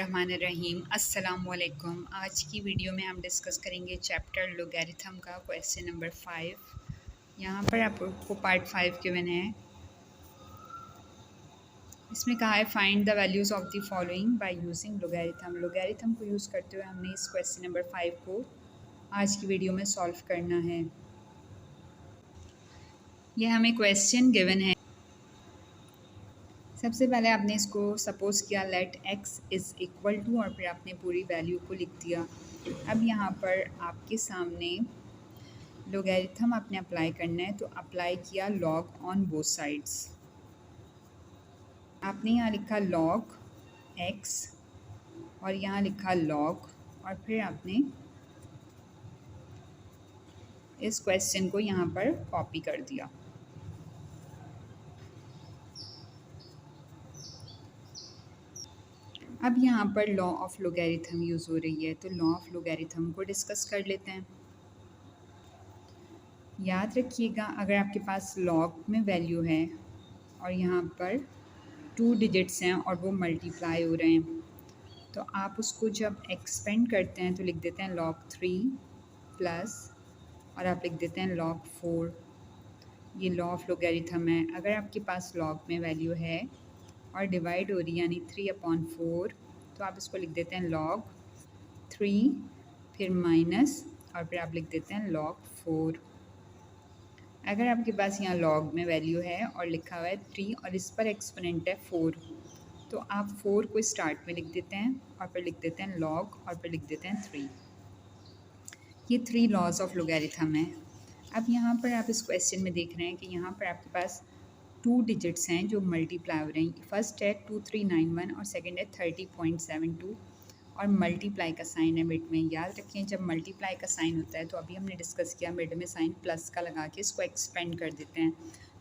बिस्मिल्लाहिर्रहमानिर्रहीम। अस्सलाम वालेकुम। आज की वीडियो में हम डिस्कस करेंगे चैप्टर लोगैरिथम का क्वेश्चन नंबर 5। यहाँ पर आपको पार्ट 5 गिवन है। इसमें कहा है find the values of the following by using logarithm. Logarithm को यूज़ करते हुए हमने इस क्वेश्चन नंबर 5 को आज की वीडियो में सॉल्व करना है। यह हमें क्वेश्चन गिवन है। सबसे पहले आपने इसको सपोज़ किया let x is equal to और फिर आपने पूरी वैल्यू को लिख दिया। अब यहाँ पर आपके सामने लोगैरिथम आपने अप्लाई करना है, तो अप्लाई किया लॉग ऑन बोथ साइड्स। आपने यहाँ लिखा लॉग x और यहाँ लिखा लॉग और फिर आपने इस क्वेश्चन को यहाँ पर कॉपी कर दिया। अब यहाँ पर लॉ ऑफ लोगैरिथम यूज़ हो रही है, तो लॉ ऑफ लोगैरिथम को डिस्कस कर लेते हैं। याद रखिएगा, अगर आपके पास लॉग में वैल्यू है और यहाँ पर 2 डिजिट्स हैं और वो मल्टीप्लाई हो रहे हैं, तो आप उसको जब एक्सपेंड करते हैं तो लिख देते हैं log 3 प्लस और आप लिख देते हैं log 4। ये लॉ ऑफ लोगैरिथम है। अगर आपके पास लॉग में वैल्यू है और डिवाइड हो रही यानी 3/4, तो आप इसको लिख देते हैं log 3 फिर माइनस और फिर आप लिख देते हैं log 4। अगर आपके पास यहाँ लॉग में वैल्यू है और लिखा हुआ है 3 और इस पर एक्सपोनेंट है 4, तो आप 4 को स्टार्ट में लिख देते हैं और फिर लिख देते हैं लॉग और फिर लिख देते हैं 3। ये 3 लॉज ऑफ लोगैरिथम है। अब यहाँ पर आप इस क्वेश्चन में देख रहे हैं कि यहाँ पर आपके पास 2 डिजिट्स हैं जो मल्टीप्लाई हो रहे हैं। फर्स्ट है 2391 और सेकेंड है 30.72 और मल्टीप्लाई का साइन है मिड में। याद रखें, जब मल्टीप्लाई का साइन होता है तो अभी हमने डिस्कस किया मिड में साइन प्लस का लगा के इसको एक्सपेंड कर देते हैं।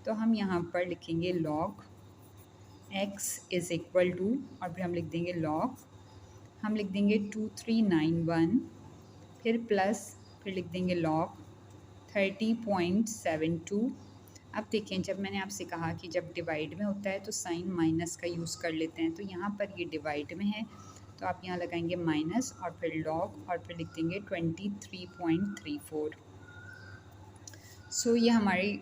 तो हम यहाँ पर लिखेंगे log x is equal to और फिर हम लिख देंगे लॉग, हम लिख देंगे 2391 फिर प्लस फिर लिख देंगे लॉग 30.72। अब देखें, जब मैंने आपसे कहा कि जब डिवाइड में होता है तो साइन माइनस का यूज़ कर लेते हैं, तो यहाँ पर ये डिवाइड में है तो आप यहाँ लगाएंगे माइनस और फिर लॉग और फिर लिख देंगे 23.34। सो ये हमारी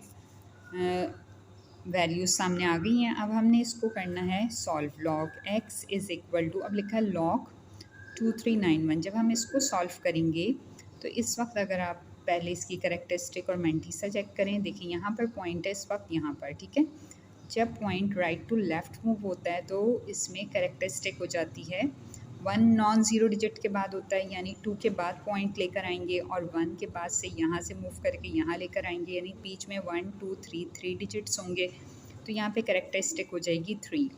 वैल्यूज सामने आ गई हैं। अब हमने इसको करना है solve. Log x is equal to, अब लिखा है लॉग 2391। जब हम इसको सॉल्व करेंगे तो इस वक्त अगर आप पहले इसकी करेक्टरिस्टिक और मैंटीसा चेक करें, देखिए यहाँ पर पॉइंट है इस वक्त यहाँ पर, ठीक है। जब point right to left move होता है तो इसमें करेक्टरिस्टिक हो जाती है 1 नॉन ज़ीरो डिजिट के बाद होता है, यानी 2 के बाद पॉइंट लेकर आएंगे और 1 के बाद से यहाँ से मूव करके यहाँ लेकर आएंगे, यानी बीच में 1 2 3 डिजिट्स होंगे। तो यहाँ पे करेक्टरिस्टिक हो जाएगी 3।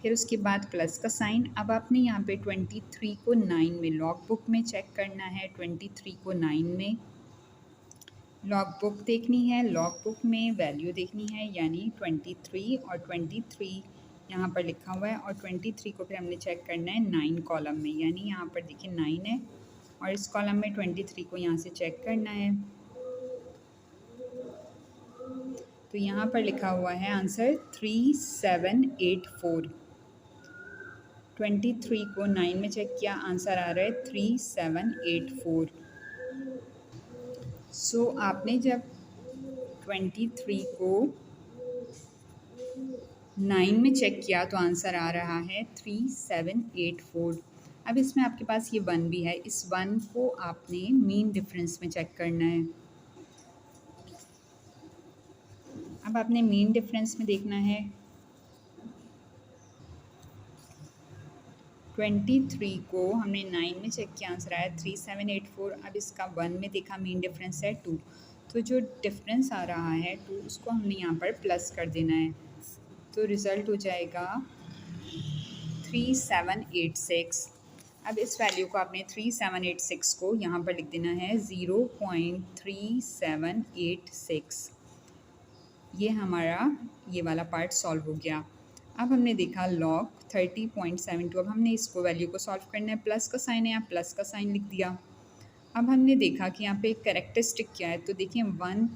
फिर उसके बाद प्लस का साइन। अब आपने यहाँ पे 23 को 9 में लॉग बुक में चेक करना है। 23 को 9 में लॉग बुक देखनी है, लॉग बुक में वैल्यू देखनी है, यानी 23 और 23 यहाँ पर लिखा हुआ है और 23 को फिर हमने चेक करना है 9 कॉलम में, यानी यहाँ पर देखिए 9 है और इस कॉलम में 23 को यहाँ से चेक करना है। तो यहाँ पर लिखा हुआ है आंसर 3784। 23 को 9 में चेक किया, आंसर आ रहा है 3784। सो आपने जब 23 को 9 में चेक किया तो आंसर आ रहा है 3784। अब इसमें आपके पास ये 1 भी है, इस 1 को आपने मीन डिफरेंस में चेक करना है। अब आपने मीन डिफरेंस में देखना है 23 को हमने 9 में चेक किया, आंसर आया 3784। अब इसका 1 में देखा मीन डिफरेंस है 2, तो जो डिफरेंस आ रहा है 2 उसको हमने यहाँ पर प्लस कर देना है, तो रिज़ल्ट हो जाएगा 3786। अब इस वैल्यू को आपने 3786 को यहाँ पर लिख देना है 0.3786। ये हमारा ये वाला पार्ट सॉल्व हो गया। अब हमने देखा log 30.72। अब हमने इसको वैल्यू को सॉल्व करना है, प्लस का साइन है, यहाँ प्लस का साइन लिख दिया। अब हमने देखा कि यहाँ पे एक कैरेक्टरिस्टिक क्या है, तो देखिए 1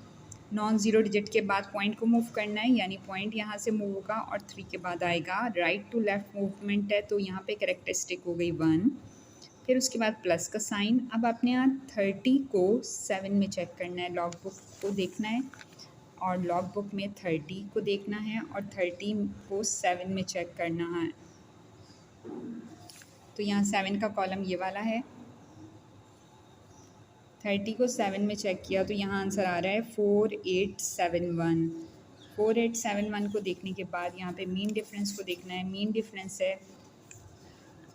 नॉन ज़ीरो डिजिट के बाद पॉइंट को मूव करना है, यानी पॉइंट यहाँ से मूव होगा और 3 के बाद आएगा। राइट टू लेफ़्ट मूवमेंट है तो यहाँ पे कैरेक्टरिस्टिक हो गई 1, फिर उसके बाद प्लस का साइन। अब आपने यहाँ 30 को 7 में चेक करना है, लॉग बुक को देखना है और लॉग बुक में 30 को देखना है और 30 को 7 में चेक करना है। तो यहाँ 7 का कॉलम ये वाला है, 30 को 7 में चेक किया तो यहाँ आंसर आ रहा है 4871। 4871 को देखने के बाद यहाँ पे मीन डिफरेंस को देखना है। मीन डिफरेंस है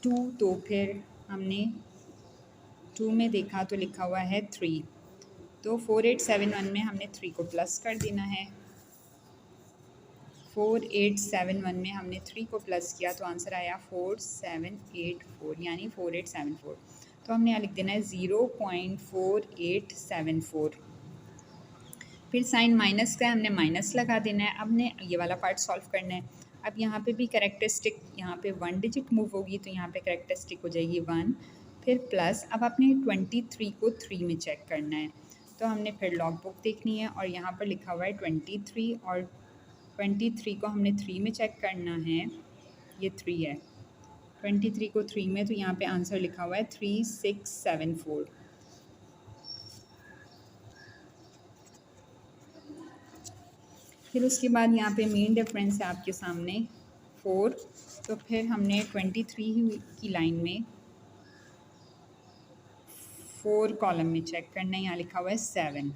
2, तो फिर हमने 2 में देखा तो लिखा हुआ है 3, तो 4871 में हमने 3 को प्लस कर देना है। 4871 में हमने 3 को प्लस किया तो आंसर आया 4784, यानी 4874। तो हमने यहाँ लिख देना है 0.4874। फिर साइन माइनस का है, हमने माइनस लगा देना है। अब हमने ये वाला पार्ट सॉल्व करना है। अब यहाँ पे भी कैरेक्टरिस्टिक, यहाँ पे 1 डिजिट मूव होगी तो यहाँ पे कैरेक्टरिस्टिक हो जाएगी 1, फिर प्लस। अब आपने 23 को 3 में चेक करना है तो हमने फिर लॉग बुक देखनी है और यहाँ पर लिखा हुआ है 23 और 23 को हमने 3 में चेक करना है, ये 3 है। 23 को 3 में तो यहाँ पे आंसर लिखा हुआ है 3674। फिर उसके बाद यहाँ पे मेन डिफरेंस है आपके सामने 4, तो फिर हमने 23 की लाइन में 4 कॉलम में चेक करना है, यहाँ लिखा हुआ है 7,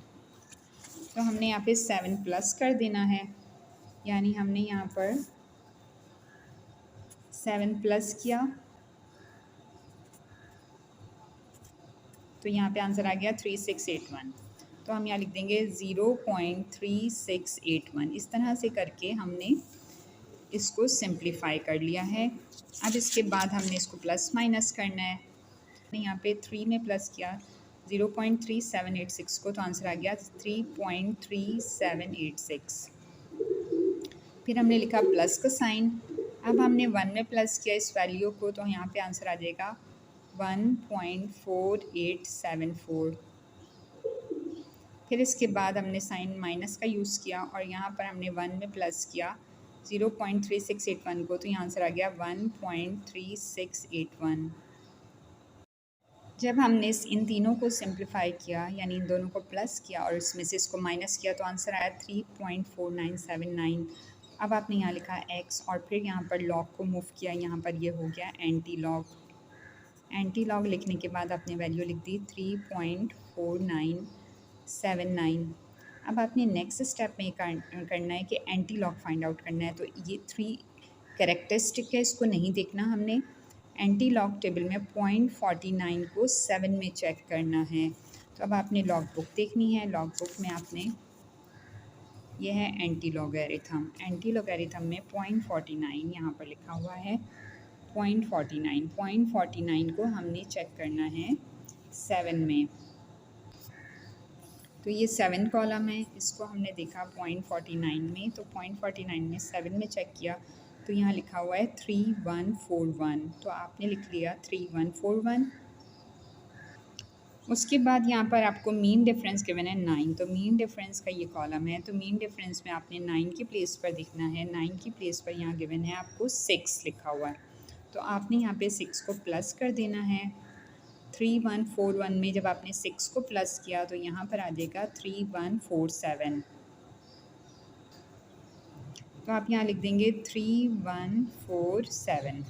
तो हमने यहाँ पे 7 प्लस कर देना है, यानी हमने यहाँ पर 7 प्लस किया तो यहाँ पे आंसर आ गया 3681। तो हम यहाँ लिख देंगे 0.3681। इस तरह से करके हमने इसको सिंप्लीफाई कर लिया है। अब इसके बाद हमने इसको प्लस माइनस करना है। यहाँ पे 3 में प्लस किया 0.3786 को तो आंसर आ गया 3.3786। फिर हमने लिखा प्लस का साइन। अब हमने 1 में प्लस किया इस वैल्यू को तो यहाँ पे आंसर आ जाएगा 1.4874। फिर इसके बाद हमने साइन माइनस का यूज़ किया और यहाँ पर हमने 1 में प्लस किया 0.3681 को तो यहाँ आंसर आ गया 1.3681। जब हमने इन तीनों को सिंप्लीफाई किया, यानी इन दोनों को प्लस किया और इसमें से इसको माइनस किया तो आंसर आया 3.4979। अब आपने यहाँ लिखा x और फिर यहाँ पर लॉग को मूव किया, यहाँ पर ये हो गया एंटी लॉग। एंटी लॉग लिखने के बाद आपने वैल्यू लिख दी 3.4979। अब आपने नेक्स्ट स्टेप में करना है कि एंटी लॉग फाइंड आउट करना है। तो ये 3 कैरेक्टरिस्टिक है, इसको नहीं देखना हमने। एंटी लॉग टेबल में 0.49 को 7 में चेक करना है। तो अब आपने लॉग बुक देखनी है। लॉग बुक में आपने यह है एंटी लॉगरिथम। एंटी लॉगरिथम में 0.49 यहाँ पर लिखा हुआ है 0.49 को हमने चेक करना है 7 में। तो ये 7 कॉलम है, इसको हमने देखा 0.49 में, तो 0.49 में 7 में चेक किया तो यहाँ लिखा हुआ है 3141, तो आपने लिख लिया 3141। उसके बाद यहाँ पर आपको मीन डिफरेंस गिवन है 9, तो मीन डिफरेंस का ये कॉलम है। तो मीन डिफरेंस में आपने 9 की प्लेस पर देखना है। 9 की प्लेस पर यहाँ गिवन है आपको 6 लिखा हुआ है, तो आपने यहाँ पे 6 को प्लस कर देना है। 3141 में जब आपने 6 को प्लस किया तो यहाँ पर आ जाएगा 3147, तो आप यहाँ लिख देंगे 3147।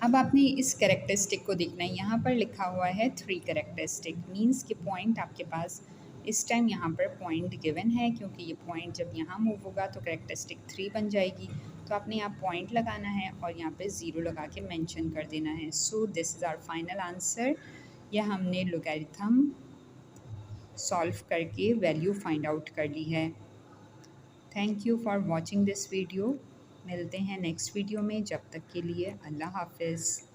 अब आपने इस कैरेक्टरिस्टिक को देखना है। यहाँ पर लिखा हुआ है 3 कैरेक्टरिस्टिक, मीन्स के पॉइंट आपके पास इस टाइम यहाँ पर पॉइंट गिवन है, क्योंकि ये पॉइंट जब यहाँ मूव होगा तो कैरेक्टरिस्टिक 3 बन जाएगी। तो आपने यहाँ पॉइंट लगाना है और यहाँ पे 0 लगा के मेंशन कर देना है। So this is our final answer. यह हमने लोगैरिथम सॉल्व करके वैल्यू फाइंड आउट कर ली है। Thank you for watching this video. मिलते हैं नेक्स्ट वीडियो में, जब तक के लिए अल्लाह हाफिज़।